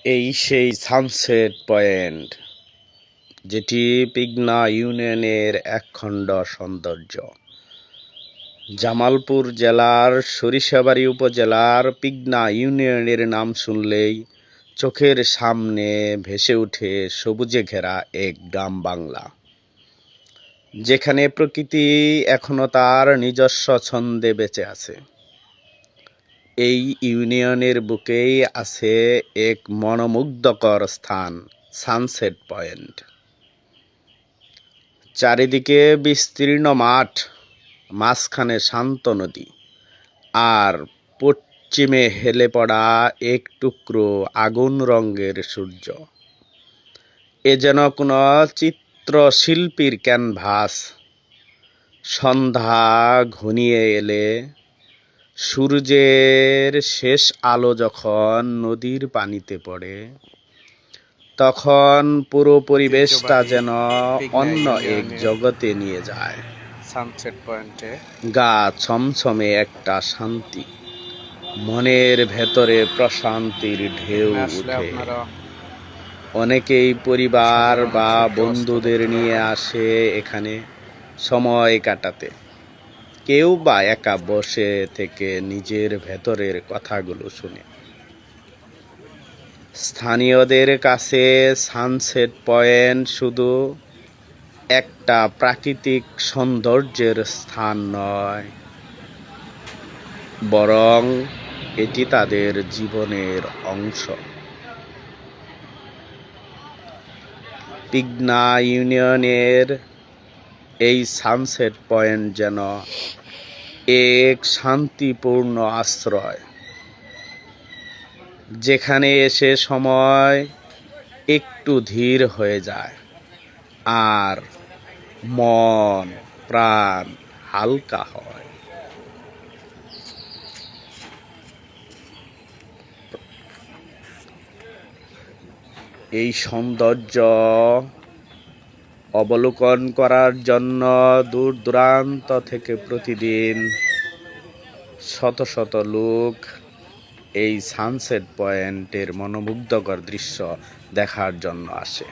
এই সেই sunset point, যেটি পিগনা ইউনিয়নের একখণ্ড সৌন্দর্য। জামালপুর জেলার সরিষাবাড়ি উপজেলার পিগনা ইউনিয়নের নাম শুনলেই চোখের সামনে ভেসে ওঠে সবুজে ঘেরা এক গ্রাম বাংলা, যেখানে প্রকৃতি এখনো তার নিজস্ব ছন্দে বেঁচে আছে। এই ইউনিয়নের বুকেই আছে এক মনোমুগ্ধকর স্থান, সানসেট পয়েন্ট। চারিদিকে বিস্তীর্ণ মাঠ, মাঝখানে শান্ত নদী, আর পশ্চিমে হেলে পড়া এক টুকরো আগুন রঙের সূর্য। এ যেন কোনো চিত্রশিল্পীর ক্যানভাস। সন্ধ্যা ঘনিয়ে এলে সূর্যের শেষ আলো যখন নদীর পানিতে পড়ে, তখন পুরো পরিবেশটা যেন অন্য এক জগতে নিয়ে যায়। সানসেট পয়েন্টে গা ছমছমে একটা শান্তি, মনের ভেতরে প্রশান্তির ঢেউ উঠে। অনেকেই পরিবার বা বন্ধুদের নিয়ে আসে এখানে সময় কাটাতে, কেউ বা একা বসে থেকে নিজের ভেতরের কথাগুলো শুনে। স্থানীয়দের কাছে সানসেট পয়েন্ট শুধু একটা প্রাকৃতিক সৌন্দর্যের স্থান নয়, বরং এটি তাদের জীবনের অংশ। পিগনা ইউনিয়নের এই সানসেট পয়েন্ট যেন এক শান্তিপূর্ণ আশ্রয়, যেখানে এসে সময় একটু ধীর হয়ে যায় আর মন প্রাণ হালকা হয়। এই সৌন্দর্য অবলোকন করার জন্য দূর দূরান্ত থেকে প্রতিদিন শত শত লোক এই সানসেট পয়েন্টের মনোমুগ্ধকর দৃশ্য দেখার জন্য আসে।